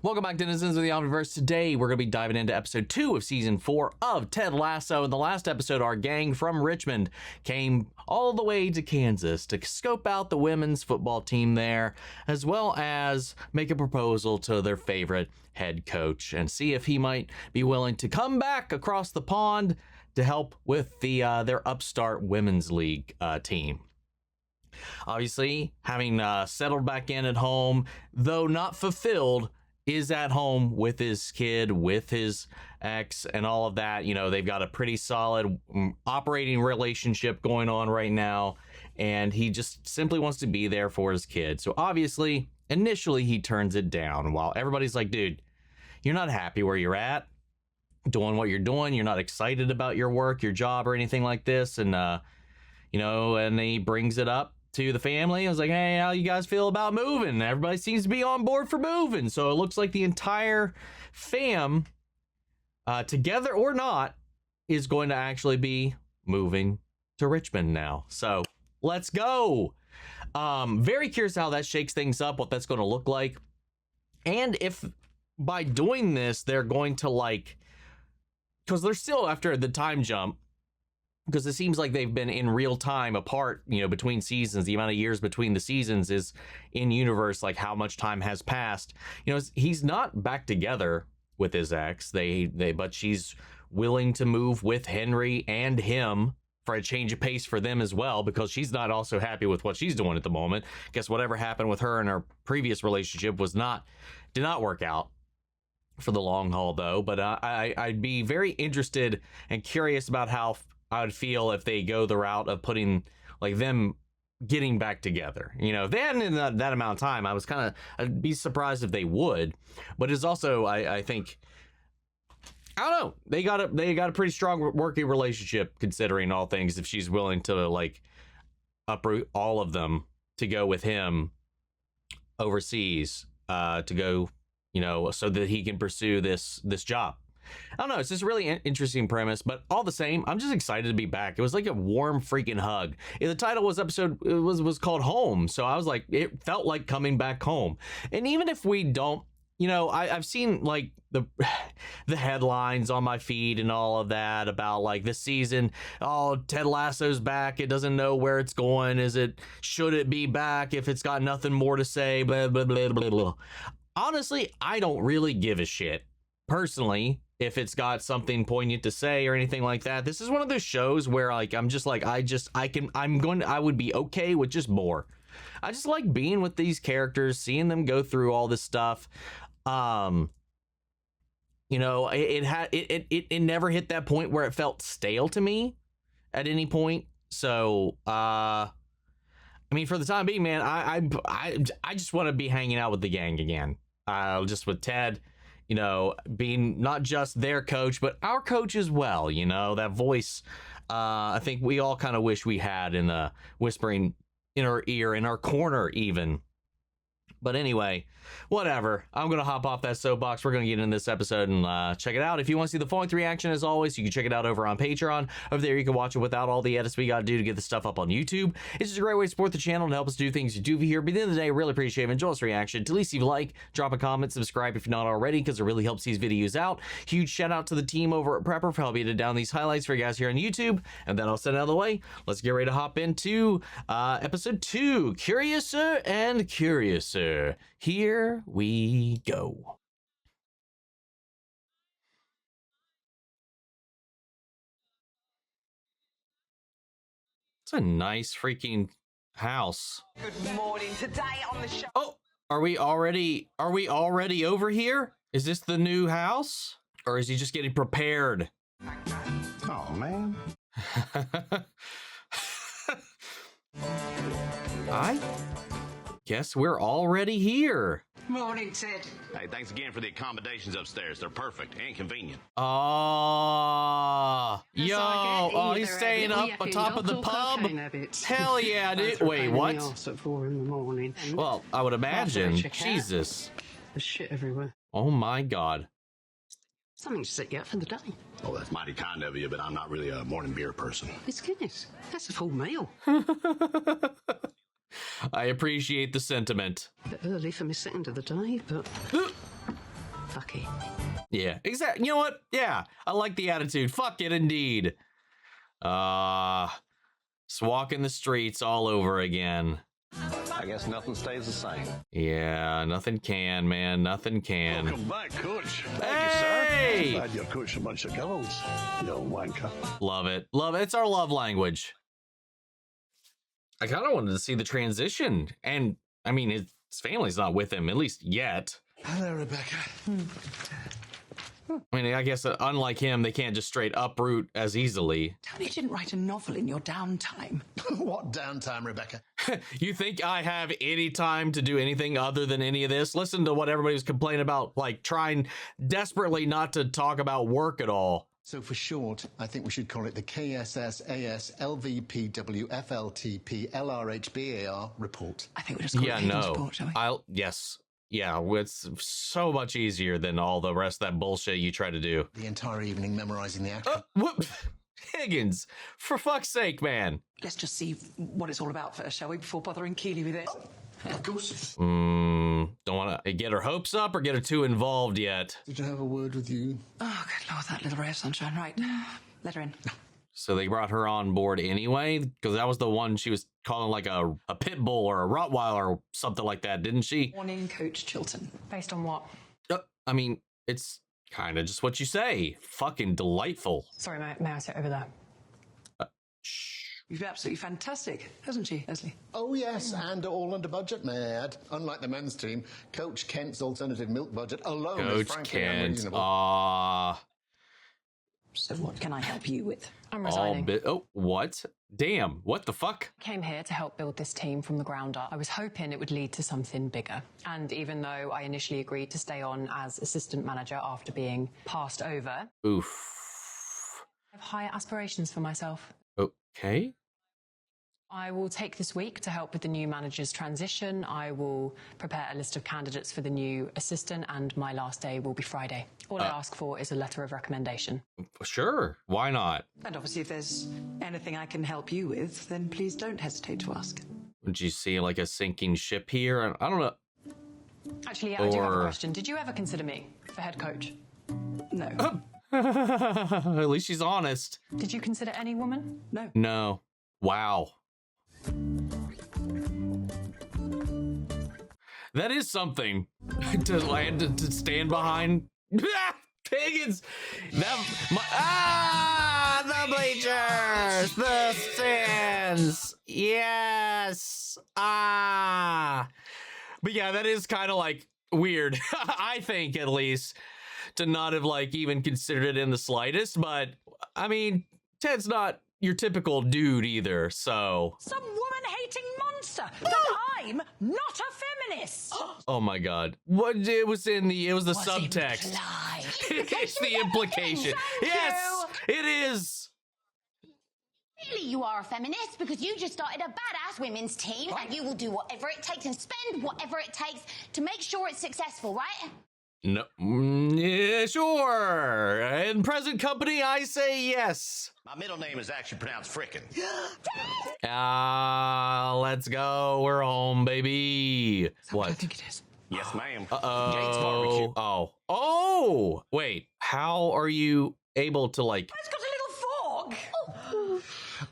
Welcome back, denizens of the Omniverse. Today, we're going to be diving into episode 2 of season 4 of Ted Lasso. In the last episode, our gang from Richmond came all the way to Kansas to scope out the women's football team there, as well as make a proposal to their favorite head coach and see if he might be willing to come back across the pond to help with their upstart women's league team. Obviously, having settled back in at home, though not fulfilled, is at home with his kid, with his ex, and all of that. You know, they've got a pretty solid operating relationship going on right now, and he just simply wants to be there for his kid. So obviously, initially, he turns it down while everybody's like, dude, you're not happy where you're at, doing what you're doing. You're not excited about your work, your job, or anything like this. And, you know, and he brings it up to the family. I was like, hey, how you guys feel about moving? Everybody seems to be on board for moving. So it looks like the entire fam, together or not, is going to actually be moving to Richmond now. So let's go. Very curious how that shakes things up, what that's going to look like. And if by doing this, they're going to like, because they're still after the time jump, because it seems like they've been in real time apart, you know, between seasons. The amount of years between the seasons is in universe, like how much time has passed. You know, he's not back together with his ex. But she's willing to move with Henry and him for a change of pace for them as well, because she's not also happy with what she's doing at the moment. Guess whatever happened with her in her previous relationship did not work out for the long haul, though. But I'd be very interested and curious about how I would feel if they go the route of putting like them getting back together. You know, then in that amount of time, I'd be surprised if they would. But it's also, I think, I don't know, they got a pretty strong working relationship, considering all things. If she's willing to like uproot all of them to go with him overseas, to go, you know, so that he can pursue this job. I don't know. It's just a really interesting premise, but all the same, I'm just excited to be back. It was like a warm freaking hug. The title was was called Home, so I was like, it felt like coming back home. And even if we don't, you know, I've seen like the headlines on my feed and all of that about like this season. Oh, Ted Lasso's back. It doesn't know where it's going. Should it be back if it's got nothing more to say? Blah blah blah blah blah. Honestly, I don't really give a shit personally if it's got something poignant to say or anything like that. This is one of those shows where like I'm just like I would be okay with just more. I just like being with these characters, seeing them go through all this stuff. You know, it never hit that point where it felt stale to me at any point. So I mean, for the time being, man, I just want to be hanging out with the gang again. Just with Ted, you know, being not just their coach, but our coach as well. You know, that voice, I think we all kind of wish we had in whispering in our ear, in our corner even. But anyway, whatever. I'm going to hop off that soapbox. We're going to get into this episode and check it out. If you want to see the full-length reaction, as always, you can check it out over on Patreon. Over there, you can watch it without all the edits we got to do to get the stuff up on YouTube. It's just a great way to support the channel and help us do things you do here. But at the end of the day, I really appreciate it. Enjoy this reaction. To at least leave a like, drop a comment, subscribe if you're not already, because it really helps these videos out. Huge shout out to the team over at Prepper for helping to down these highlights for you guys here on YouTube. And then I'll send it out of the way. Let's get ready to hop into episode 2, Curiouser and Curiouser. Here we go. It's a nice freaking house. Good morning. Today on the show. Oh, are we already over here? Is this the new house? Or is he just getting prepared? Oh, man. I guess we're already here. Morning, Ted. Hey, thanks again for the accommodations upstairs. They're perfect and convenient. Yo, oh, he's staying up on top of the pub? Hell yeah, dude. Wait, what? At 4 in the morning. Well, I would imagine. Jesus. There's shit everywhere. Oh my God. Something to set you up for the day. Oh, that's mighty kind of you, but I'm not really a morning beer person. It's Guinness. That's a full meal. I appreciate the sentiment. A bit early for my second of the day, but... fucky. Yeah, exactly. You know what? Yeah, I like the attitude. Fuck it, indeed. Just walking the streets all over again. I guess nothing stays the same. Yeah, nothing can, man. Nothing can. Welcome back, Coach. Hey! Glad you're coaching a bunch of girls, you old wanker. Love it. Love it. It's our love language. I kind of wanted to see the transition. And, I mean, his family's not with him, at least yet. Hello, Rebecca. I mean, I guess unlike him, they can't just straight uproot as easily. Tell me you didn't write a novel in your downtime. What downtime, Rebecca? You think I have any time to do anything other than any of this? Listen to what everybody was complaining about, like trying desperately not to talk about work at all. So for short, I think we should call it the KSSASLVPWFLTPLRHBAR report. I think we'll just call Yeah, it Hayden's no. report, shall we? Yes. Yeah, it's so much easier than all the rest of that bullshit you try to do. The entire evening memorizing the outcome. Whoop. Higgins, for fuck's sake, man. Let's just see what it's all about first, shall we, before bothering Keeley with it? Of course. Don't want to get her hopes up or get her too involved yet. Did you have a word with you? Oh, good Lord, that little ray of sunshine. Right, let her in. So they brought her on board anyway? Because that was the one she was calling like a pit bull or a Rottweiler or something like that, didn't she? Morning, Coach Chilton. Based on what? I mean, it's kind of just what you say. Fucking delightful. Sorry, may I sit over there? Shh. You've been absolutely fantastic, hasn't she, Leslie? Oh, yes, and all under budget, may I add. Unlike the men's team, Coach Kent's alternative milk budget alone is Coach frankly Kent. unreasonable. So what can I help you with? I'm resigning. Oh, what? Damn, what the fuck? I came here to help build this team from the ground up. I was hoping it would lead to something bigger. And even though I initially agreed to stay on as assistant manager after being passed over, Oof. I have higher aspirations for myself. Okay. I will take this week to help with the new manager's transition. I will prepare a list of candidates for the new assistant, and my last day will be Friday. All I ask for is a letter of recommendation. Sure. Why not? And obviously, if there's anything I can help you with, then please don't hesitate to ask. Would you see like a sinking ship here? I don't know. Actually, yeah, I do have a Or- question. Did you ever consider me for head coach? No. At least she's honest. Did you consider any woman? No. No. Wow. That is something to land to stand behind. Higgins! The bleachers! The stands! Yes! But yeah, that is kind of like weird. I think, at least, to not have like even considered it in the slightest. But I mean, Ted's not your typical dude either, so. Some woman-hating monster that I'm not a feminist. Oh my god. What it was the subtext. Implied. It's the implication. Yes, it is. Clearly you are a feminist because you just started a badass women's team and you will do whatever it takes and spend whatever it takes to make sure it's successful, right? No, yeah, sure. In present company, I say yes. My middle name is actually pronounced frickin'. Let's go. We're home, baby. What? I think it is. Yes, ma'am. Uh-oh. Gates barbecue. Oh, wait. How are you able to like? It's got a little fork.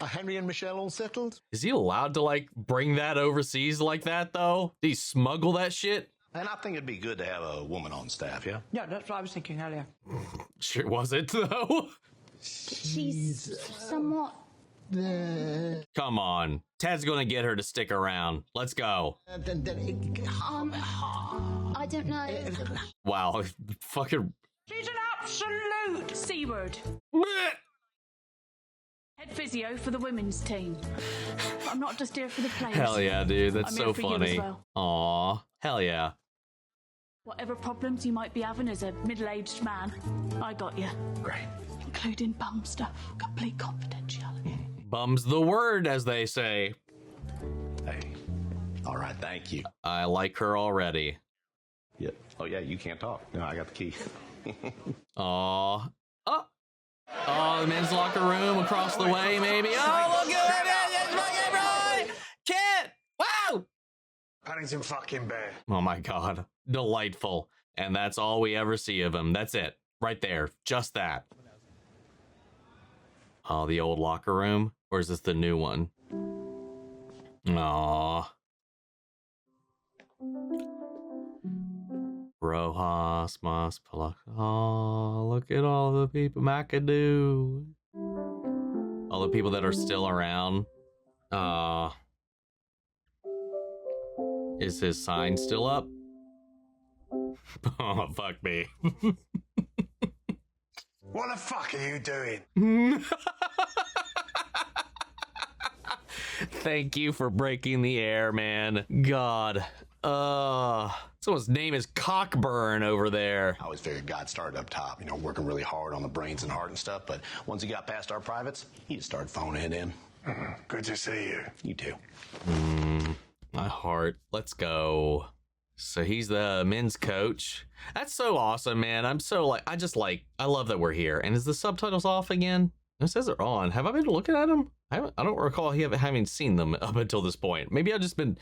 Are Henry and Michelle all settled? Is he allowed to like bring that overseas like that though? Did he smuggle that shit? And I think it'd be good to have a woman on staff, yeah? Yeah, that's what I was thinking earlier. Sure was it though? She's somewhat... Come on. Ted's gonna get her to stick around. Let's go. I don't know. Wow. Fucking. She's an absolute C-word. Head physio for the women's team. But I'm not just here for the players. Hell yeah, dude. That's I'm so here for you as funny. well. Aw. Hell yeah. Whatever problems you might be having as a middle-aged man, I got you. Great. Including bum stuff. Complete confidentiality. Bum's the word, as they say. Hey. All right, thank you. I like her already. Yeah. Oh, yeah, you can't talk. No, I got the key. Aw. Oh, the men's locker room across the way, maybe. Oh, look at it! Kid! Wow! Paddington fucking Bear. Oh my god. Delightful. And that's all we ever see of him. That's it. Right there. Just that. Oh, the old locker room? Or is this the new one? Aww. Rojas, Mas, Palak. Oh, look at all the people. McAdoo. All the people that are still around. Is his sign still up? Oh, fuck me. What the fuck are you doing? Thank you for breaking the air, man. God. Someone's name is Cockburn over there. I always figured God started up top, working really hard on the brains and heart and stuff, but once he got past our privates, he just started phoning it in. Good to see you. You too. My heart. Let's go. So he's the men's coach. That's so awesome, man. I'm so I love that we're here. And is the subtitles off again? It says they're on. Have I been looking at them? I don't recall having seen them up until this point. Maybe I've just been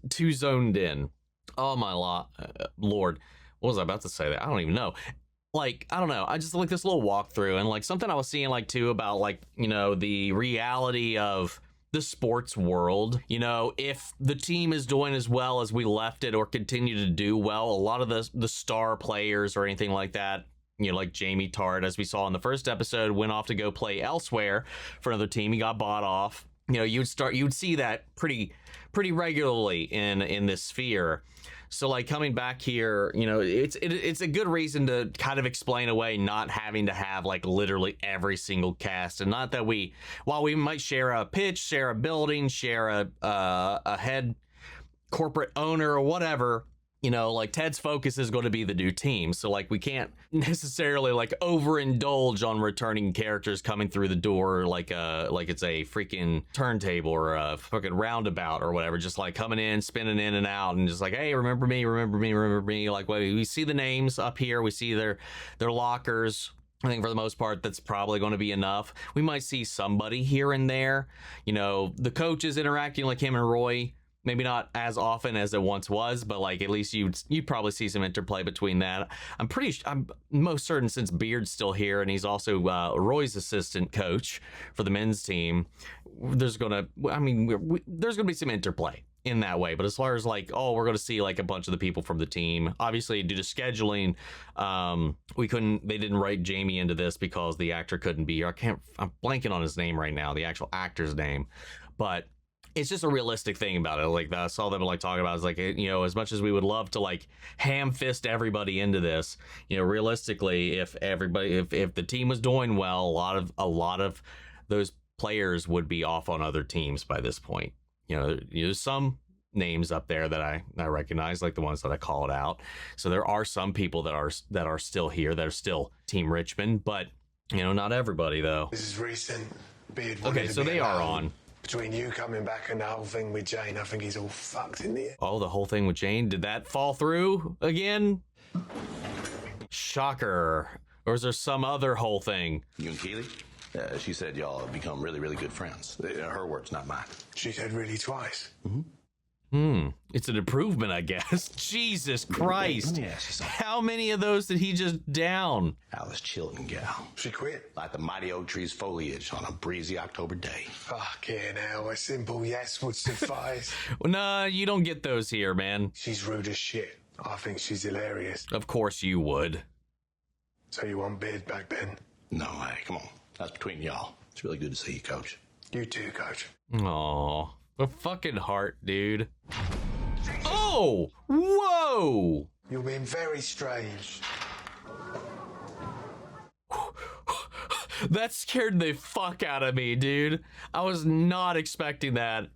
too zoned in. Oh my Lord. What was I about to say? That I don't even know. I don't know. I just like this little walkthrough and something I was seeing too about the reality of the sports world. If the team is doing as well as we left it or continue to do well, a lot of the star players or anything like that, like Jamie Tart, as we saw in the first episode, went off to go play elsewhere for another team. He got bought off. You'd see that pretty regularly in this sphere. So coming back here, it's a good reason to kind of explain away not having to have literally every single cast. And not that while we might share a pitch, share a building, share a head corporate owner or whatever, Ted's focus is going to be the new team. So we can't necessarily overindulge on returning characters coming through the door like it's a freaking turntable or a fucking roundabout or whatever, just coming in, spinning in and out and just hey, remember me. We see the names up here, we see their lockers. I think for the most part, that's probably going to be enough. We might see somebody here and there, the coaches interacting like him and Roy. Maybe not as often as it once was, but at least you'd probably see some interplay between that. I'm most certain, since Beard's still here and he's also Roy's assistant coach for the men's team, there's gonna be some interplay in that way. But as far as we're gonna see a bunch of the people from the team, obviously due to scheduling, they didn't write Jamie into this because the actor couldn't be here. I'm blanking on his name right now, the actual actor's name, but it's just a realistic thing about it. I saw them talking about is as much as we would love to ham fist everybody into this, realistically, if the team was doing well, a lot of those players would be off on other teams by this point. There's some names up there that I recognize, the ones that I called out. So there are some people that are still here, that are still Team Richmond, but not everybody though. This is recent. Okay, so they are on. Between you coming back and the whole thing with Jane, I think he's all fucked in the end. Oh, the whole thing with Jane? Did that fall through again? Shocker. Or is there some other whole thing? You and Keely? She said y'all have become really, really good friends. Her words, not mine. She said really twice. It's an improvement, I guess. Jesus Christ. Let me ask you something. How many of those did he just down? Alice Chilton gal. She quit. Like the mighty oak tree's foliage on a breezy October day. Fucking hell, a simple yes would suffice. Well, nah, you don't get those here, man. She's rude as shit. I think she's hilarious. Of course you would. So you want Beard back then? No, hey, come on. That's between y'all. It's really good to see you, Coach. You too, Coach. Aw, a fucking heart, dude. Oh! Whoa! You're being very strange. That scared the fuck out of me, dude. I was not expecting that.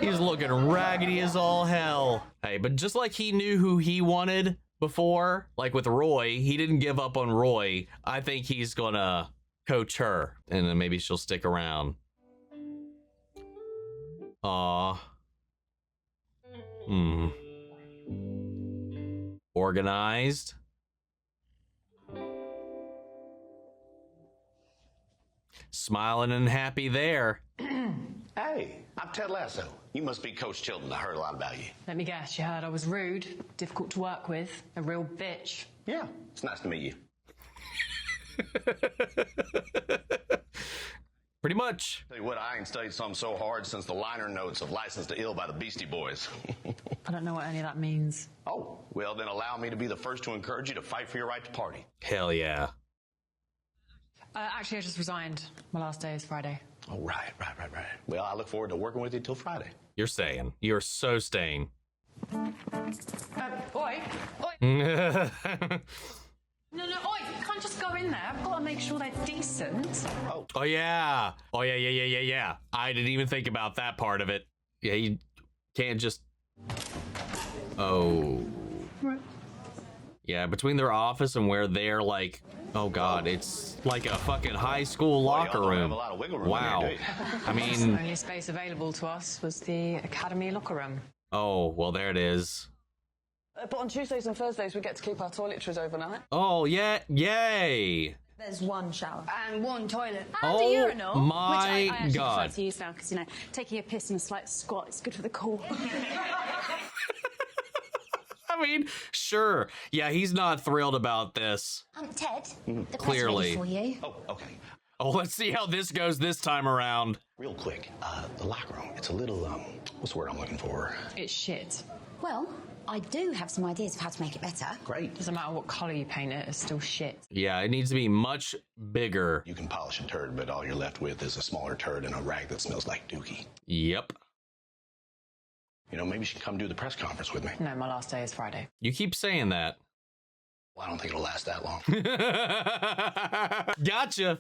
He's looking raggedy as all hell. Hey, but just like he knew who he wanted before, with Roy, he didn't give up on Roy. I think he's gonna coach her, and then maybe she'll stick around. Aw. Organized. Smiling and happy there. Hey, I'm Ted Lasso. You must be Coach Chilton. I heard a lot about you. Let me guess, you heard I was rude, difficult to work with, a real bitch. Yeah, it's nice to meet you. Pretty much. Tell you what, I ain't studied something so hard since the liner notes of License to Ill by the Beastie Boys. I don't know what any of that means. Oh, well, then allow me to be the first to encourage you to fight for your right to party. Hell yeah. Actually, I just resigned. My last day is Friday. Oh, right. Well, I look forward to working with you till Friday. You're staying. You're so staying. Oi! Yeah, No, oi! You can't just go in there. I've got to make sure they're decent. Oh, yeah. I didn't even think about that part of it. Yeah, you can't just... Oh. Yeah, between their office and where they're like... Oh, God, it's like a fucking high school locker room. Have a lot of wiggle room Wow. in here, do you? I mean... The only space available to us was the academy locker room. Oh, well, there it is. But on Tuesdays and Thursdays, we get to keep our toiletries overnight. Oh, yeah. Yay. There's one shower. And one toilet. And a urinal. My which I actually God. prefer to use now because, you know, taking a piss and a slight squat is good for the core. I mean, sure. Yeah, he's not thrilled about this. Ted, the Clearly. press ready for you. Oh, okay. Oh, let's see how this goes this time around. Real quick, the locker room, it's a little, what's the word I'm looking for? It's shit. Well, I do have some ideas of how to make it better. Great. Doesn't matter what colour you paint it, it's still shit. Yeah, it needs to be much bigger. You can polish a turd, but all you're left with is a smaller turd and a rag that smells like dookie. Yep. You know, maybe you should come do the press conference with me. No, my last day is Friday. You keep saying that. Well, I don't think it'll last that long. Gotcha.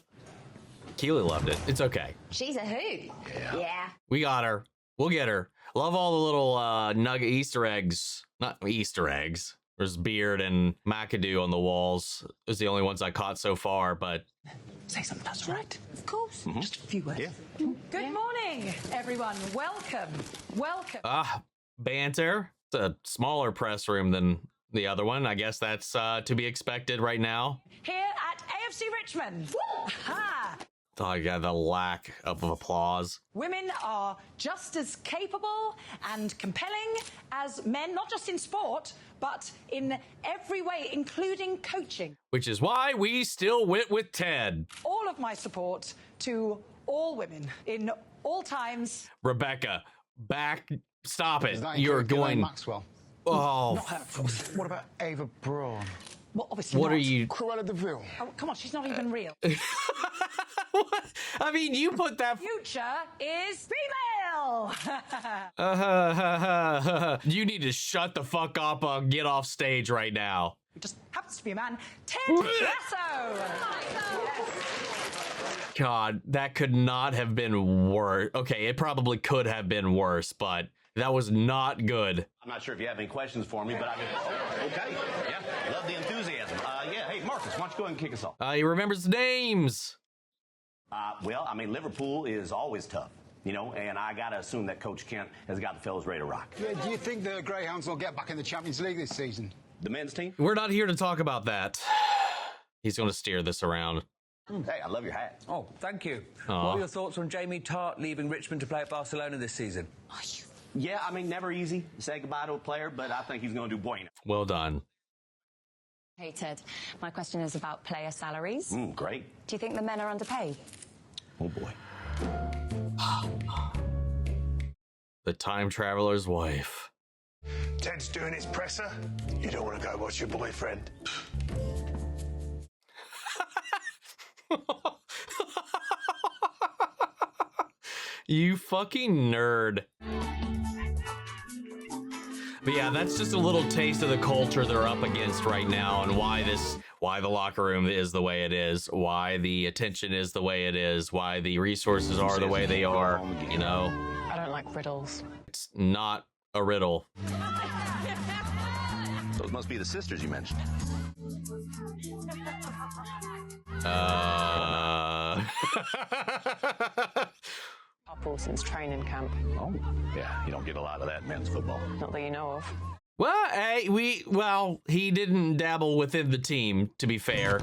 Keely loved it. It's okay. She's a hoot. Yeah. We got her. We'll get her. Love all the little nugget Easter eggs. Not Easter eggs. There's Beard and McAdoo on the walls. Those are the only ones I caught so far, but... Say something, that's right. Of course. Just a few words. Yeah. Good morning, everyone. Welcome. Banter. It's a smaller press room than the other one. I guess that's to be expected right now. Here at AFC Richmond. Ha! Oh, yeah, the lack of applause. Women are just as capable and compelling as men, not just in sport, but in every way, including coaching. Which is why we still went with Ted. All of my support to all women in all times. Rebecca, stop it. Is that You're including going... Maxwell? Oh, Not her, of course. What about Ava Braun? Well, obviously what not. are you... Cruella de Vil? Oh, come on, she's not even real. I mean, you put that... Future is female. You need to shut the fuck up and get off stage right now. It just happens to be a man. Ted Lasso. God, that could not have been worse. Okay, it probably could have been worse, but that was not good. I'm not sure if you have any questions for me, but I mean, okay. Yeah, love the enthusiasm. Yeah, hey, Marcus, why don't you go ahead and kick us off? He remembers names. Well, I mean, Liverpool is always tough, you know, and I got to assume that Coach Kent has got the fellas ready to rock. Yeah, do you think the Greyhounds will get back in the Champions League this season? The men's team? We're not here to talk about that. He's going to steer this around. Hey, I love your hat. Oh, thank you. Aw. What are your thoughts on Jamie Tart leaving Richmond to play at Barcelona this season? Yeah, I mean, never easy to say goodbye to a player, but I think he's going to do bueno. Well done. Hey, Ted. My question is about player salaries. Great. Do you think the men are underpaid? Oh, boy. The time traveler's wife. Ted's doing his presser. You don't want to go watch your boyfriend. You fucking nerd. But yeah, that's just a little taste of the culture they're up against right now and why the locker room is the way it is, why the attention is the way it is, why the resources are the way they are, you know? I don't like riddles. It's not a riddle. Those must be the sisters you mentioned. Couple since training camp. Oh, yeah, you don't get a lot of that in men's football. Not that you know of. Well, hey, he didn't dabble within the team, to be fair.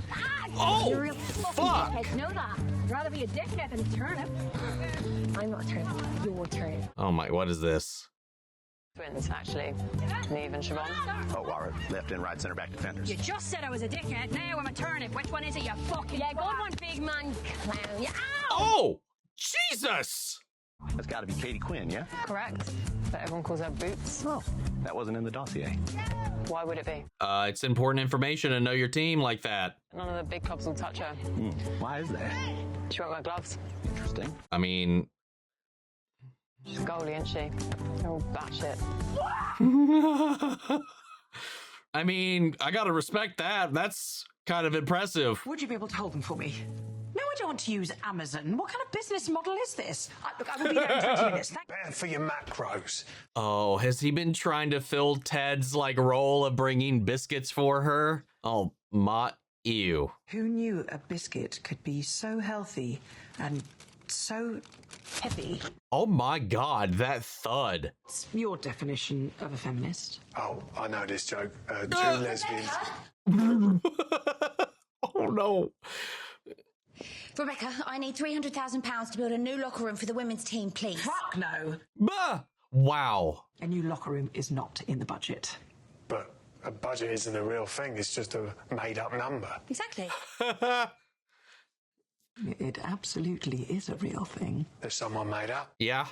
Oh, fuck! Know that. rather be a dickhead than a turnip. I'm not a turnip. You're a turnip. Oh my, what is this? Twins, actually. Neve and Siobhan. Oh, our left and right center back defenders. You just said I was a dickhead. Now I'm a turnip. Which one is it, you fucking... Yeah, good one, big man clown. Yeah. Ow! Oh, Jesus! That's got to be Katie Quinn, yeah? Correct. But everyone calls her Boots. Oh, that wasn't in the dossier. Why would it be? It's important information to know your team like that. None of the big clubs will touch her. Why is that? She won't wear gloves. Interesting. I mean... She's a goalie, isn't she? They're all batshit. I mean, I gotta respect that. That's kind of impressive. Would you be able to hold them for me? No, I don't want to use Amazon. What kind of business model is this? Look, I will be there in 20 minutes. Better for your macros. Oh, has he been trying to fill Ted's, like, role of bringing biscuits for her? Oh, ew. Who knew a biscuit could be so healthy and so heavy? Oh my God, that thud. What's your definition of a feminist? Oh, I know this joke. Two lesbians. Oh no. Rebecca, I need £300,000 to build a new locker room for the women's team, please. Fuck no. Bah! Wow. A new locker room is not in the budget. But a budget isn't a real thing. It's just a made-up number. Exactly. It absolutely is a real thing. That someone made up. Yeah.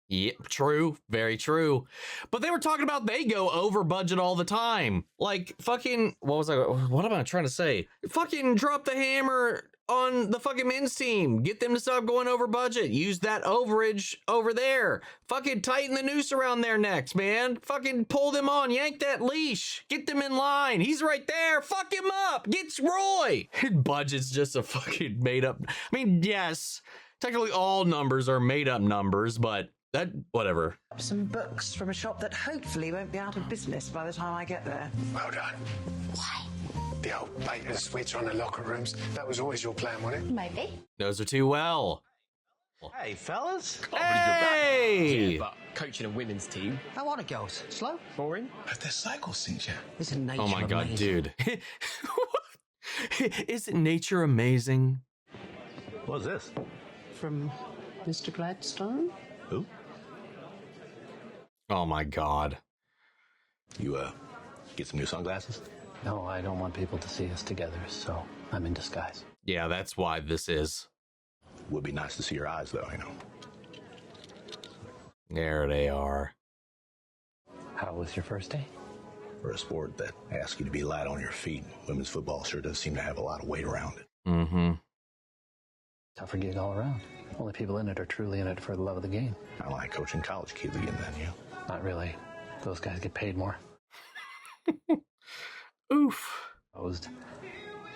Yep, true. Very true. But they were talking about they go over budget all the time. Like, fucking, what am I trying to say? Fucking drop the hammer on the fucking men's team. Get them to stop going over budget. Use that overage over there. Fucking tighten the noose around their necks, man. Fucking pull them on. Yank that leash. Get them in line. He's right there. Fuck him up. Get Roy. Budget's just a fucking made up. I mean, yes, technically all numbers are made up numbers, but that, whatever. Some books from a shop that hopefully won't be out of business by the time I get there. Well done. Why? The old bait and switch on the locker rooms. That was always your plan, wasn't it? Maybe. Those are too well. Hey, fellas. Hey! Yeah, but coaching a women's team. How are the girls? Slow? Boring? Have their cycles synced yet? Isn't nature Oh my God, amazing? dude. Isn't nature amazing? What's this? From Mr. Gladstone? Who? Oh my God. You, get some new sunglasses? No, I don't want people to see us together, so I'm in disguise. Yeah, that's why this is. Would be nice to see your eyes, though, you know. There they are. How was your first day? For a sport that asks you to be light on your feet, women's football sure does seem to have a lot of weight around it. Mm-hmm. Tougher gig all around. Only people in it are truly in it for the love of the game. I like coaching college kids again, then, yeah. Not really. Those guys get paid more. Oof. Opposed.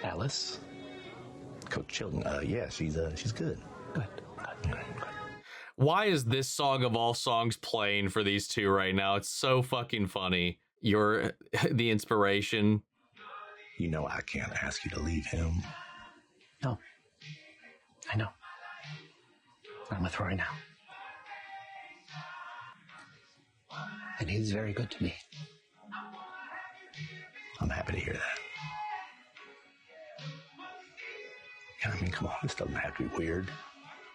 Alice? Coach Chilton, yeah, she's good. Good. Why is this song of all songs playing for these two right now? It's so fucking funny. You're the inspiration. You know I can't ask you to leave him. No. I know. I'm with Rory now. And he's very good to me. I'm happy to hear that. I mean, come on, this doesn't have to be weird,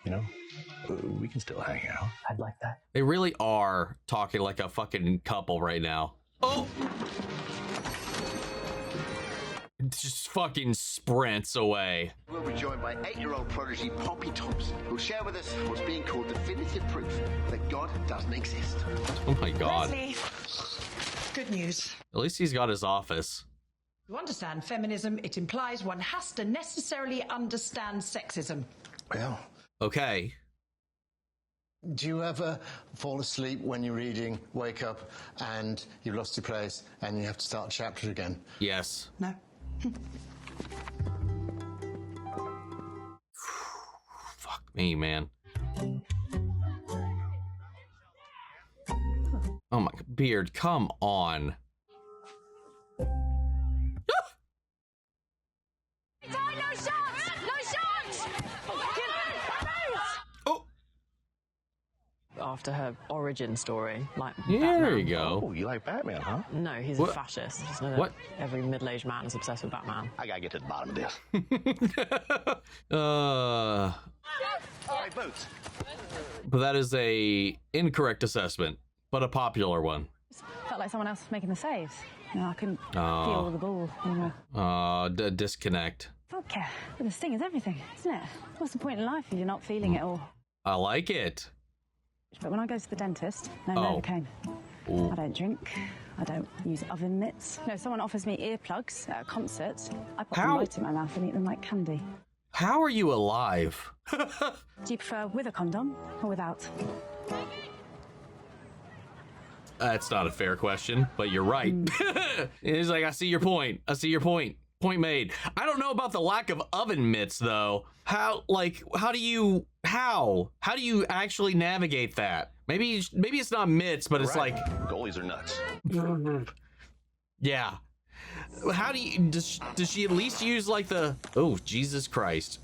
you know? We can still hang out. I'd like that. They really are talking like a fucking couple right now. Oh! Just fucking sprints away. We'll be joined by 8-year-old prodigy Poppy Thompson, who'll share with us what's being called definitive proof that God doesn't exist. Oh my God. Leslie, good news. At least he's got his office. To understand feminism, it implies one has to necessarily understand sexism. Well, okay. Do you ever fall asleep when you're reading, wake up, and you've lost your place, and you have to start a chapter again? Yes. No. Fuck me, man. Oh my beard, come on. after her origin story, like Yeah, Batman. there you go. Oh, you like Batman, huh? No, he's a fascist. So What? Every middle-aged man is obsessed with Batman. I gotta get to the bottom of this. Boots. But that is a incorrect assessment, but a popular one. Felt like someone else was making the saves. You know, I couldn't feel the ball anymore. Disconnect. Vodka. But the sting is everything, isn't it? What's the point in life if you're not feeling it all? I like it. But when I go to the dentist, no Novocaine. I don't drink. I don't use oven mitts. No, someone offers me earplugs at a concert. I put them right in my mouth and eat them like candy. How are you alive? Do you prefer with a condom or without? That's not a fair question, but you're right. It's like, I see your point. I see your point. Point made. I don't know about the lack of oven mitts though. How do you actually navigate that? Maybe it's not mitts, but it's like goalies are nuts. Yeah. How do you does she at least use like the Jesus Christ?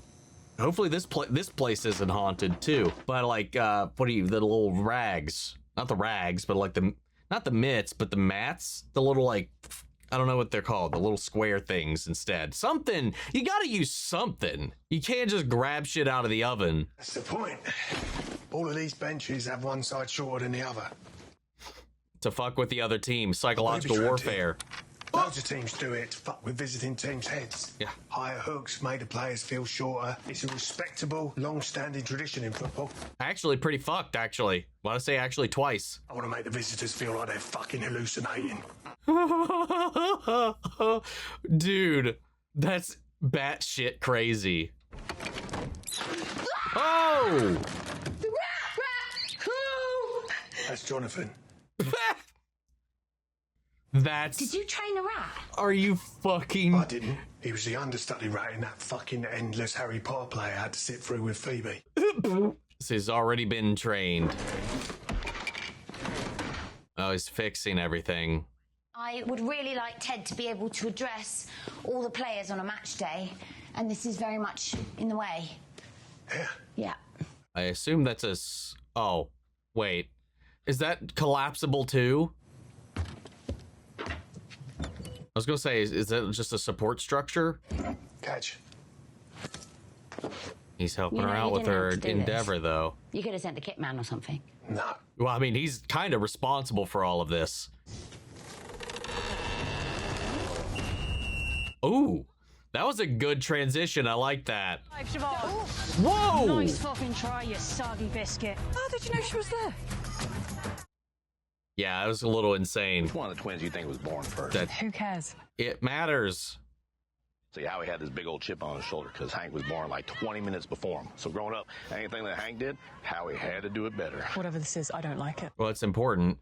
Hopefully this place isn't haunted too. But like the little rags, not the rags, but like not the mitts, but the mats, the little like, I don't know what they're called, the little square things instead. Something, you gotta use something. You can't just grab shit out of the oven. That's the point. All of these benches have one side shorter than the other. To fuck with the other team, psychological warfare. Loads of teams do it to fuck with visiting teams' heads. Yeah. Higher hooks, made the players feel shorter. It's a respectable, long-standing tradition in football. Actually, pretty fucked, actually. Want to say actually twice. I want to make the visitors feel like they're fucking hallucinating. Dude, that's batshit crazy. Oh! That's Jonathan. Did you train a rat? Are you fucking... I didn't. He was the understudy rat in that fucking endless Harry Potter play I had to sit through with Phoebe. This has already been trained. Oh, he's fixing everything. I would really like Ted to be able to address all the players on a match day, and this is very much in the way. Yeah. I assume that's oh, wait. Is that collapsible too? I was gonna say, is that just a support structure? Catch. He's helping You know, her out you with didn't her have to do endeavor, this. though. You could have sent the kit man or something. No. Well, I mean, he's kind of responsible for all of this. Ooh, that was a good transition. I like that. Whoa! Nice fucking try, you soggy biscuit. Oh, did you know she was there? Yeah, it was a little insane. Which one of the twins you think was born first? Who cares? It matters. See, Howie had this big old chip on his shoulder because Hank was born like 20 minutes before him. So growing up, anything that Hank did, Howie had to do it better. Whatever this is, I don't like it. Well, it's important.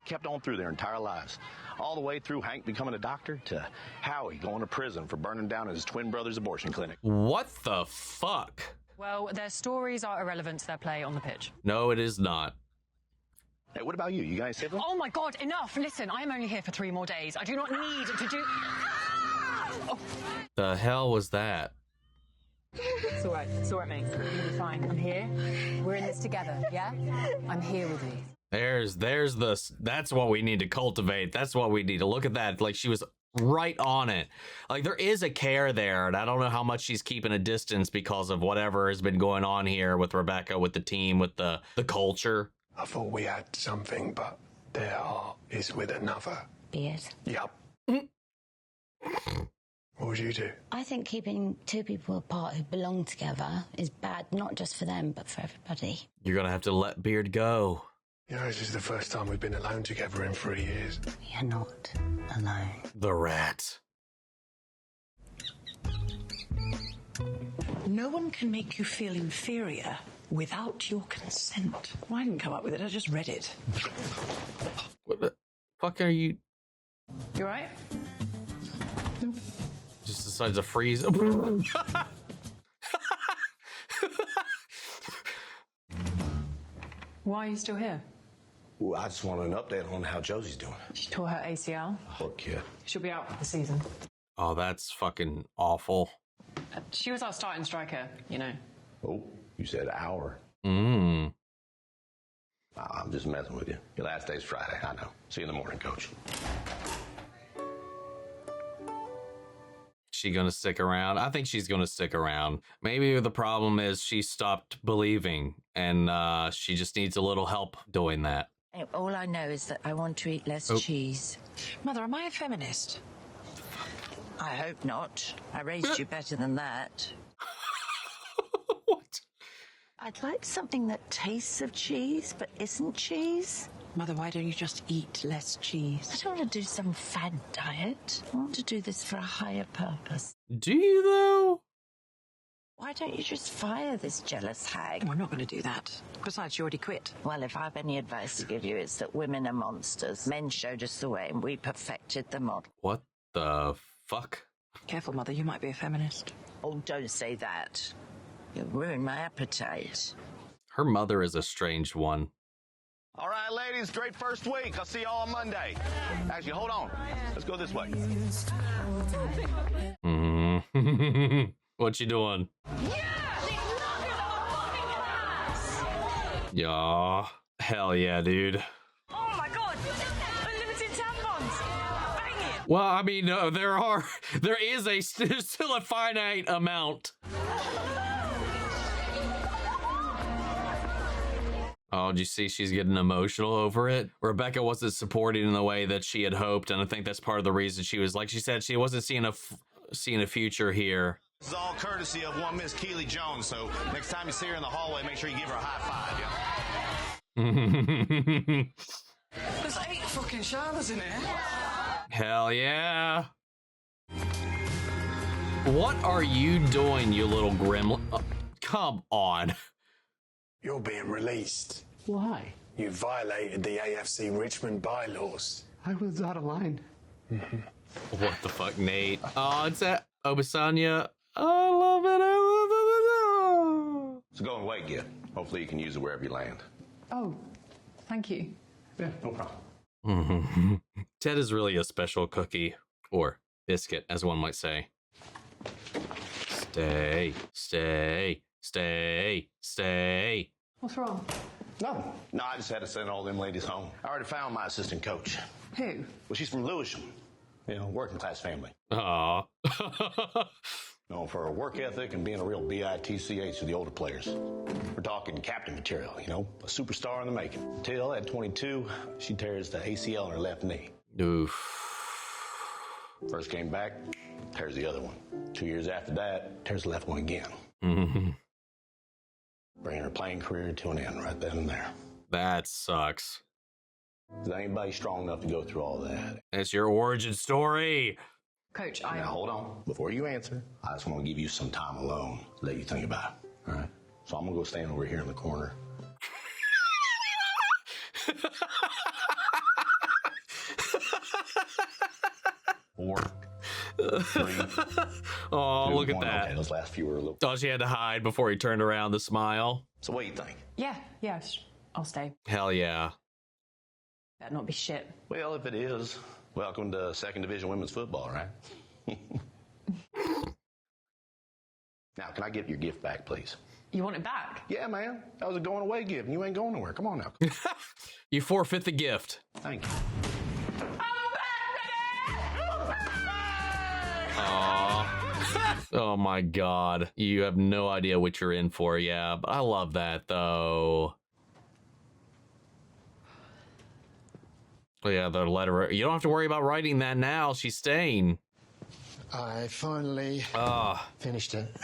Kept on through their entire lives. All the way through Hank becoming a doctor to Howie going to prison for burning down his twin brother's abortion clinic. What the fuck? Well, their stories are irrelevant to their play on the pitch. No, it is not. Hey, what about you? You guys siblings? Oh my God, enough. Listen, I am only here for 3 more days. I do not need to do... Oh. The hell was that? It's all right. It's all right, mate. You'll be fine. I'm here. We're in this together, yeah? I'm here with you. That's what we need to cultivate. That's what we need to look at that. Like, she was right on it. Like, there is a care there, and I don't know how much she's keeping a distance because of whatever has been going on here with Rebecca, with the team, with the culture. I thought we had something, but their heart is with another. Beard. Yup. What would you do? I think keeping two people apart who belong together is bad, not just for them, but for everybody. You're gonna have to let Beard go. You know, this is the first time we've been alone together in 3 years. You're not alone. The rat. No one can make you feel inferior without your consent. Well, I didn't come up with it, I just read it. What the fuck are you? You all right? Just decides to freeze. Why are you still here? Well, I just wanted an update on how Josie's doing. She tore her ACL. Poor kid. She'll be out for the season. Oh, that's fucking awful. She was our starting striker, you know. Oh, you said hour. I'm just messing with you. Your last day's Friday, I know. See you in the morning, Coach. She gonna stick around? I think she's gonna stick around. Maybe the problem is she stopped believing and she just needs a little help doing that. All I know is that I want to eat less cheese. Mother, am I a feminist? I hope not. I raised you better than that. What? I'd like something that tastes of cheese but isn't cheese. Mother, why don't you just eat less cheese? I don't want to do some fad diet. I want to do this for a higher purpose. Do you, though? Why don't you just fire this jealous hag? Oh, I'm not going to do that. Besides, you already quit. Well, if I have any advice to give you, it's that women are monsters. Men showed us the way and we perfected the model. What the fuck? Careful, Mother, you might be a feminist. Oh, don't say that. You'll ruin my appetite. Her mother is a strange one. All right, ladies, great first week. I'll see y'all on Monday. Actually, hold on. Let's go this way. What you doing? Yeah. Hell yeah, dude. Oh my god! Unlimited tampons! Bang it! Well, I mean, there is still a finite amount. Oh, did you see she's getting emotional over it? Rebecca wasn't supporting in the way that she had hoped, and I think that's part of the reason she was, like she said, she wasn't seeing a future here. This is all courtesy of one Miss Keely Jones, so next time you see her in the hallway, make sure you give her a high five, yeah? There's 8 fucking showers in here. Hell yeah. What are you doing, you little gremlin? Oh, come on. You're being released. Why? You violated the AFC Richmond bylaws. I was out of line. What the fuck, Nate? Oh, it's that Obasanya. I love it. I love it. So go and wait, Git. Hopefully you can use it wherever you land. Oh, thank you. Yeah, no problem. Ted is really a special cookie, or biscuit, as one might say. Stay, stay, stay, stay. What's wrong? No, I just had to send all them ladies home. I already found my assistant coach. Who? Well, she's from Lewisham. You know, working class family. Aw. Known for her work ethic and being a real bitch to the older players. We're talking captain material, you know, a superstar in the making. Till at 22, she tears the ACL in her left knee. Oof. First game back, tears the other one. 2 years after that, tears the left one again. Bringing her playing career to an end right then and there. That sucks. Is anybody strong enough to go through all that? It's your origin story. Coach, Now, hold on. Before you answer, I just want to give you some time alone to let you think about it. All right? So I'm going to go stand over here in the corner. Four, three, oh, two, look at one. that. Okay, those last few were a little... Oh, she had to hide before he turned around to smile. So what do you think? Yeah, I'll stay. Hell yeah. Better not be shit. Well, if it is, welcome to Second Division women's football, right? Now, can I get your gift back, please? You want it back? Yeah, man. That was a going away gift, and you ain't going nowhere. Come on now. You forfeit the gift. Thank you. Aww. Oh my god. You have no idea what you're in for, yeah. But I love that, though. Oh yeah, the letter. You don't have to worry about writing that now. She's staying. I finally finished it.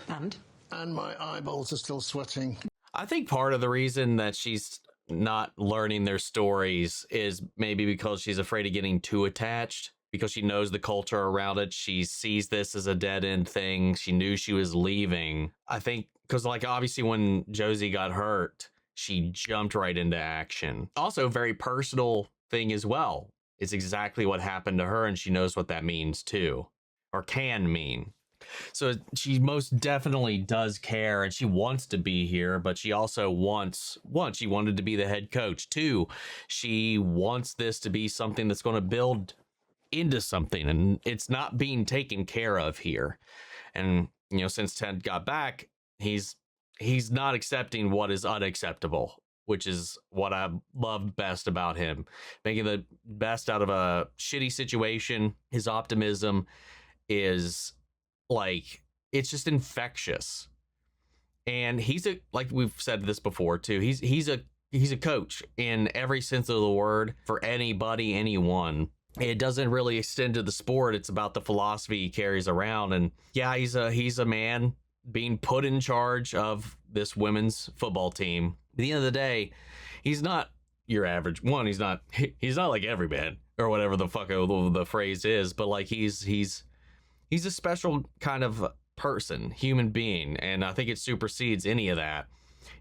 And my eyeballs are still sweating. I think part of the reason that she's not learning their stories is maybe because she's afraid of getting too attached, because she knows the culture around it. She sees this as a dead-end thing. She knew she was leaving. I think because, like, obviously when Josie got hurt, she jumped right into action. Also, very personal thing as well. It's exactly what happened to her, and she knows what that means too, or can mean. So she most definitely does care, and she wants to be here, but she also wants, one, she wanted to be the head coach. Two, she wants this to be something that's going to build into something, and it's not being taken care of here. And, you know, since Ted got back, he's not accepting what is unacceptable, which is what I love best about him. Making the best out of a shitty situation. His optimism is like, it's just infectious. And he's like we've said this before too, he's a coach in every sense of the word for anybody, anyone. It doesn't really extend to the sport. It's about the philosophy he carries around. And yeah, he's a man being put in charge of this women's football team. At the end of the day, he's not your average one. He's not like every man or whatever the fuck the phrase is, but like he's a special kind of person, human being. And I think it supersedes any of that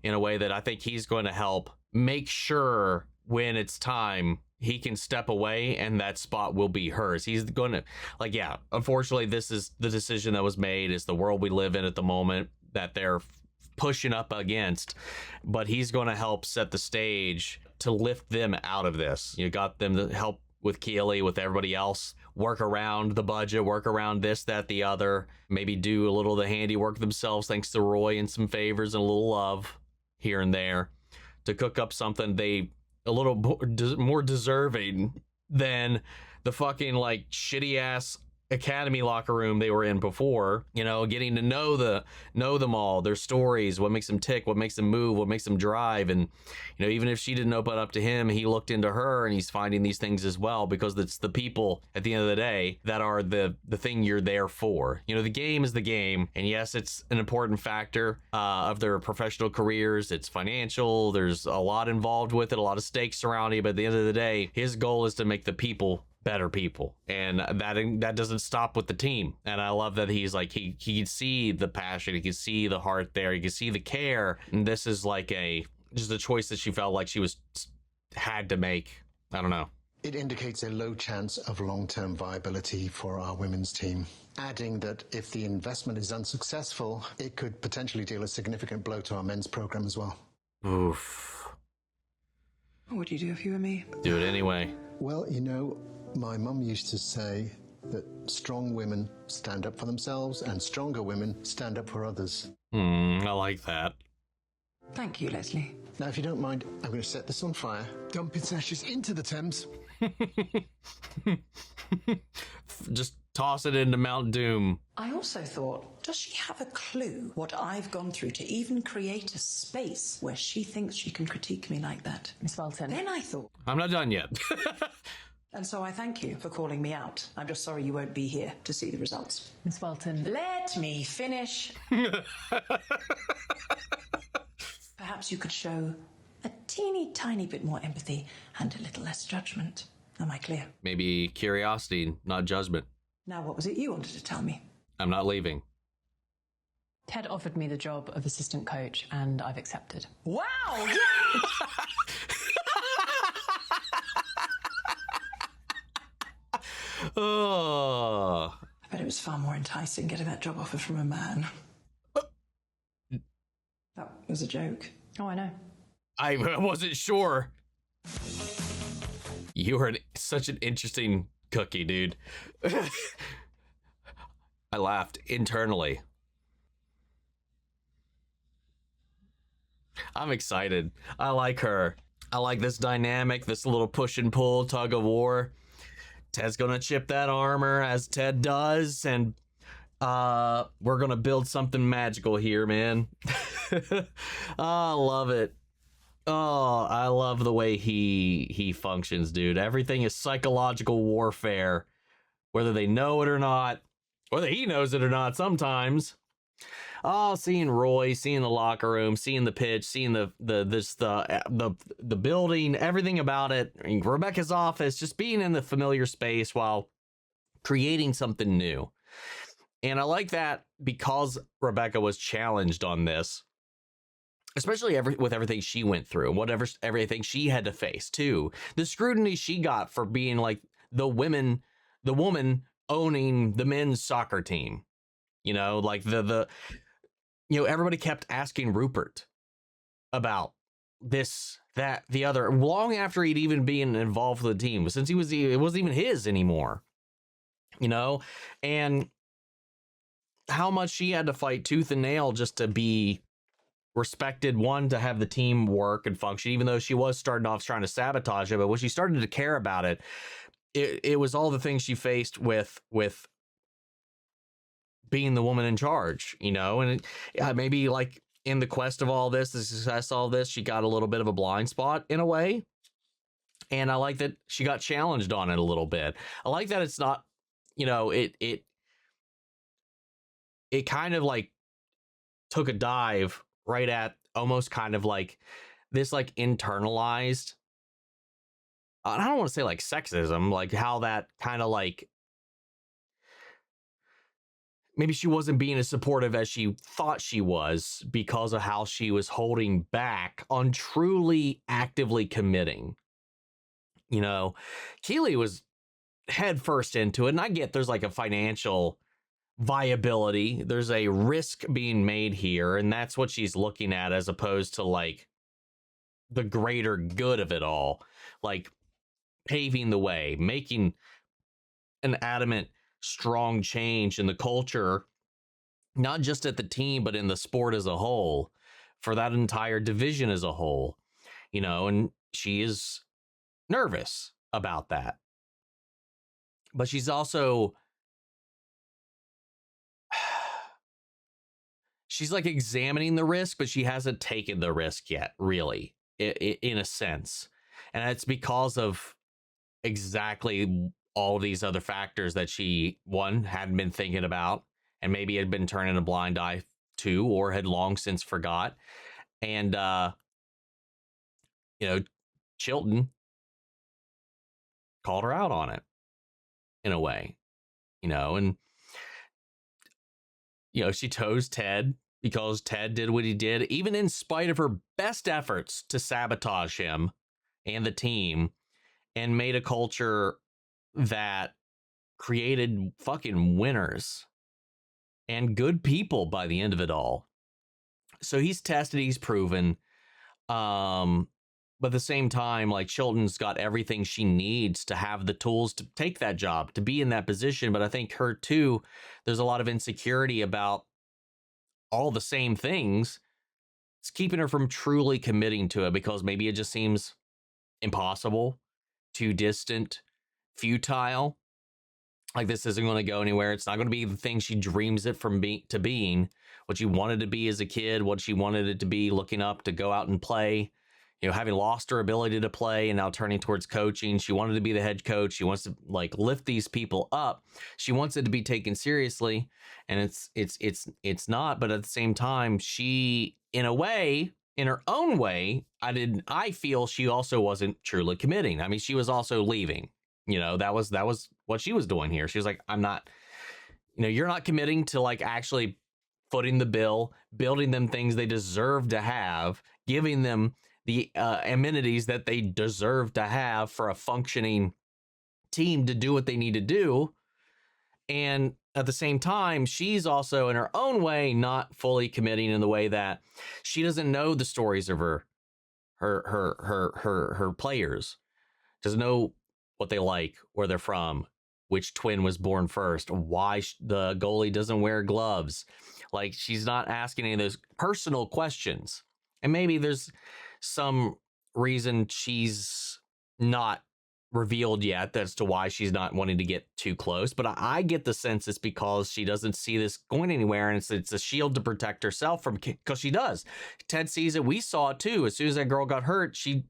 in a way that I think he's going to help make sure when it's time he can step away and that spot will be hers. He's going to, like, yeah, unfortunately, this is the decision that was made. It's the world we live in at the moment that they're pushing up against, but he's going to help set the stage to lift them out of this. You got them to help with Keely, with everybody else, work around the budget, work around this, that, the other, maybe do a little of the handiwork themselves thanks to Roy and some favors and a little love here and there to cook up something a little more deserving than the fucking like shitty ass academy locker room they were in before. You know, getting to know them all, their stories, what makes them tick, what makes them move, what makes them drive. And you know, even if she didn't open up to him, he looked into her, and he's finding these things as well, because it's the people at the end of the day that are the thing you're there for. You know, the game is the game, and yes, it's an important factor of their professional careers. It's financial, there's a lot involved with it, a lot of stakes surrounding it, but at the end of the day, his goal is to make the people better people, and that doesn't stop with the team. And I love that he's like, he can see the passion, he can see the heart there, he can see the care, and this is like just a choice that she felt like she had to make. I don't know. It indicates a low chance of long-term viability for our women's team, adding that if the investment is unsuccessful, it could potentially deal a significant blow to our men's program as well. Oof. What would you do if you were me? Do it anyway. Well, you know, my mum used to say that strong women stand up for themselves and stronger women stand up for others. I like that. Thank you, Leslie. Now, if you don't mind, I'm going to set this on fire, dump its ashes into the Thames. Just toss it into Mount Doom. I also thought, does she have a clue what I've gone through to even create a space where she thinks she can critique me like that? Miss Walton. Then I thought... I'm not done yet. And so I thank you for calling me out. I'm just sorry you won't be here to see the results. Miss Walton. Let me finish. Perhaps you could show a teeny tiny bit more empathy and a little less judgment. Am I clear? Maybe curiosity, not judgment. Now, what was it you wanted to tell me? I'm not leaving. Ted offered me the job of assistant coach, and I've accepted. Wow! Yeah! Oh. I bet it was far more enticing getting that job offer from a man. That was a joke. Oh, I know. I wasn't sure. You are such an interesting cookie, dude. I laughed internally. I'm excited. I like her. I like this dynamic, this little push and pull, tug of war. Ted's gonna chip that armor as Ted does, and we're gonna build something magical here, man. Oh, I love it. Oh, I love the way he functions, dude. Everything is psychological warfare, whether they know it or not, whether he knows it or not sometimes. Oh, seeing Roy, seeing the locker room, seeing the pitch, seeing the building, everything about it. I mean, Rebecca's office, just being in the familiar space while creating something new. And I like that because Rebecca was challenged on this, especially with everything she went through, everything she had to face too. The scrutiny she got for being like the woman owning the men's soccer team. You know, like everybody kept asking Rupert about this, that, the other, long after he'd even been involved with the team, since it wasn't even his anymore, you know, and how much she had to fight tooth and nail just to be respected, one, to have the team work and function, even though she was starting off trying to sabotage it. But when she started to care about it, it was all the things she faced with being the woman in charge, you know, and maybe like in the quest of all this, the success of all this, she got a little bit of a blind spot in a way. And I like that she got challenged on it a little bit. I like that it's not, you know, it kind of like took a dive right at almost kind of like this like internalized, I don't want to say like sexism, like how that kind of like maybe she wasn't being as supportive as she thought she was because of how she was holding back on truly actively committing. You know, Keeley was head first into it, and I get there's like a financial viability, there's a risk being made here, and that's what she's looking at as opposed to like the greater good of it all, like paving the way, making an adamant strong change in the culture, not just at the team but in the sport as a whole, for that entire division as a whole, you know. And she is nervous about that, but she's also she's like examining the risk, but she hasn't taken the risk yet, really, in a sense. And it's because of exactly all these other factors that she, one, hadn't been thinking about and maybe had been turning a blind eye to or had long since forgot. And, you know, Chilton called her out on it in a way, you know, and, you know, she toes Ted because Ted did what he did, even in spite of her best efforts to sabotage him and the team, and made a culture that created fucking winners and good people by the end of it all. So he's tested, he's proven. But at the same time, like, Chilton's got everything she needs to have the tools to take that job, to be in that position. But I think her too, there's a lot of insecurity about all the same things. It's keeping her from truly committing to it because maybe it just seems impossible, too distant, futile. Like, this isn't going to go anywhere. It's not going to be the thing she dreams it from being, what she wanted to be as a kid, what she wanted it to be looking up to go out and play. You know, having lost her ability to play and now turning towards coaching. She wanted to be the head coach. She wants to like lift these people up. She wants it to be taken seriously, and it's not. But at the same time, she, in a way, in her own way, I feel she also wasn't truly committing. I mean, she was also leaving. You know, that was what she was doing here. She was like, I'm not, you know, you're not committing to like actually footing the bill, building them things they deserve to have, giving them the amenities that they deserve to have for a functioning team to do what they need to do. And at the same time, she's also in her own way not fully committing in the way that she doesn't know the stories of her players, doesn't know what they like, where they're from, which twin was born first, why the goalie doesn't wear gloves. Like, she's not asking any of those personal questions. And maybe there's some reason she's not revealed yet as to why she's not wanting to get too close. But I get the sense it's because she doesn't see this going anywhere, and it's a shield to protect herself from, because she does. Ted sees it. We saw it too. As soon as that girl got hurt, she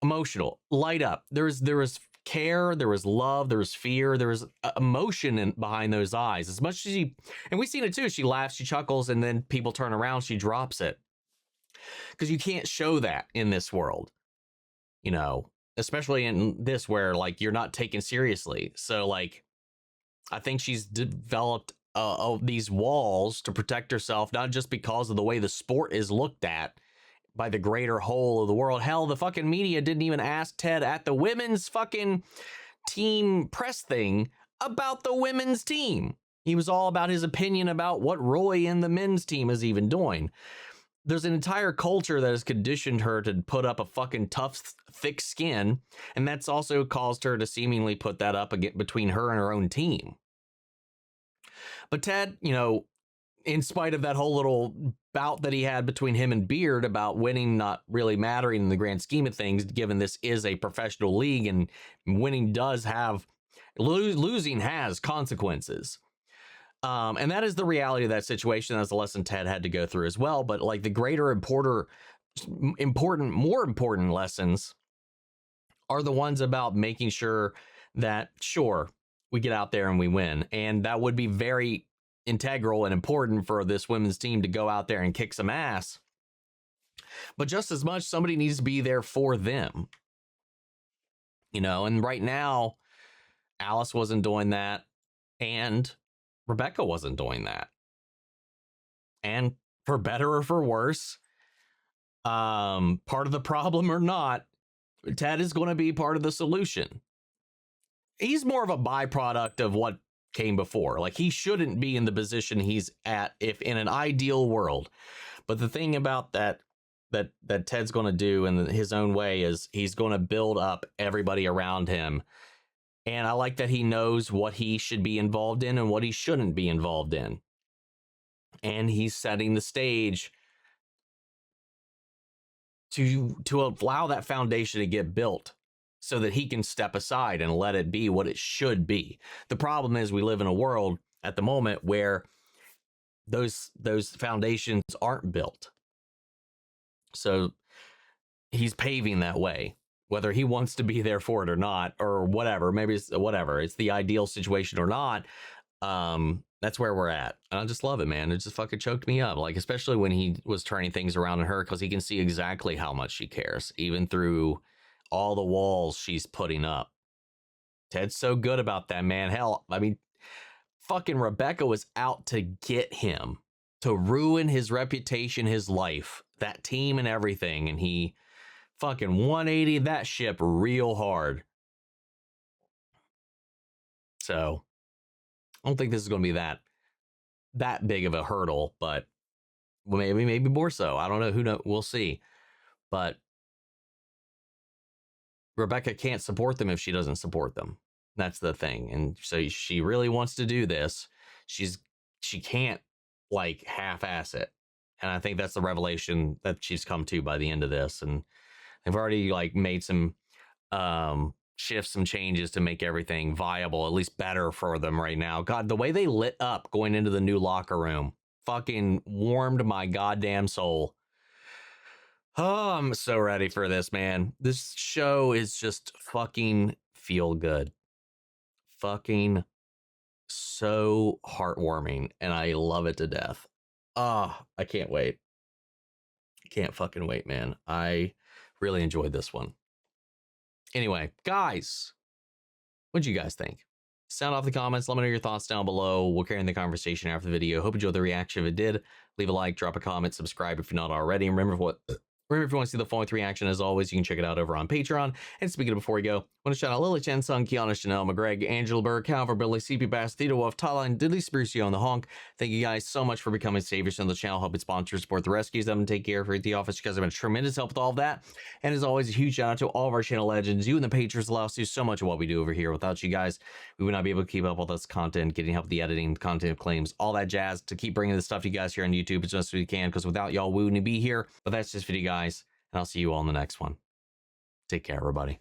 emotional, light up. There was care, there was love, there was fear, there was emotion behind those eyes. As much as and we've seen it too, she laughs, she chuckles, and then people turn around, she drops it. Because you can't show that in this world, you know, especially in this where like you're not taken seriously. So like, I think she's developed these walls to protect herself, not just because of the way the sport is looked at by the greater whole of the world. Hell, the fucking media didn't even ask Ted at the women's fucking team press thing about the women's team. He was all about his opinion about what Roy and the men's team is even doing. There's an entire culture that has conditioned her to put up a fucking tough, thick skin. And that's also caused her to seemingly put that up again between her and her own team. But Ted, you know, in spite of that whole little bout that he had between him and Beard about winning not really mattering in the grand scheme of things, given this is a professional league and winning does have, losing has consequences. And that is the reality of that situation. That's the lesson Ted had to go through as well. But like the greater, more important lessons are the ones about making sure that, sure, we get out there and we win. And that would be very integral and important for this women's team to go out there and kick some ass. But just as much, somebody needs to be there for them. You know, and right now, Alice wasn't doing that. And Rebecca wasn't doing that. And for better or for worse, part of the problem or not, Ted is going to be part of the solution. He's more of a byproduct of what came before. Like, he shouldn't be in the position he's at if in an ideal world. But the thing about that Ted's going to do in his own way is he's going to build up everybody around him. And I like that he knows what he should be involved in and what he shouldn't be involved in. And he's setting the stage to allow that foundation to get built so that he can step aside and let it be what it should be. The problem is we live in a world at the moment where those foundations aren't built. So he's paving that way, whether he wants to be there for it or not, or whatever. Maybe it's whatever. It's the ideal situation or not. That's where we're at. And I just love it, man. It just fucking choked me up. Like, especially when he was turning things around on her, because he can see exactly how much she cares, even through all the walls she's putting up. Ted's so good about that, man. Hell, I mean, fucking Rebecca was out to get him, to ruin his reputation, his life, that team and everything. And he fucking 180'd that ship real hard. So I don't think this is going to be that big of a hurdle, but maybe more so. I don't know. Who knows? We'll see. But Rebecca can't support them if she doesn't support them. That's the thing. And so she really wants to do this. She can't like half-ass it. And I think that's the revelation that she's come to by the end of this. And they've already like made some shifts, some changes to make everything viable, at least better for them right now. God, the way they lit up going into the new locker room fucking warmed my goddamn soul. Oh, I'm so ready for this, man. This show is just fucking feel good. Fucking so heartwarming, and I love it to death. Ah, I can't wait. Can't fucking wait, man. I really enjoyed this one. Anyway, guys, what'd you guys think? Sound off the comments. Let me know your thoughts down below. We'll carry on the conversation after the video. Hope you enjoyed the reaction. If it did, leave a like, drop a comment, subscribe if you're not already. And remember, if you want to see the full-length reaction, as always, you can check it out over on Patreon. And speaking of before we go, I want to shout out Lily Chen, Sung, Kiana, Chanel, McGreg, Angela Burr, Calver, Billy, CP Bass, Theta Wolf, Tyline, Diddley, Sprucio, and the Honk. Thank you guys so much for becoming saviors on the channel, helping sponsors support the rescues, them take care for the office. You guys have been a tremendous help with all of that. And as always, a huge shout out to all of our channel legends. You and the patrons allow us to do so much of what we do over here. Without you guys, we would not be able to keep up with this content, getting help with the editing, content claims, all that jazz, to keep bringing this stuff to you guys here on YouTube as much as we can, because without y'all, we wouldn't be here. But that's just for you guys. And I'll see you all in the next one. Take care, everybody.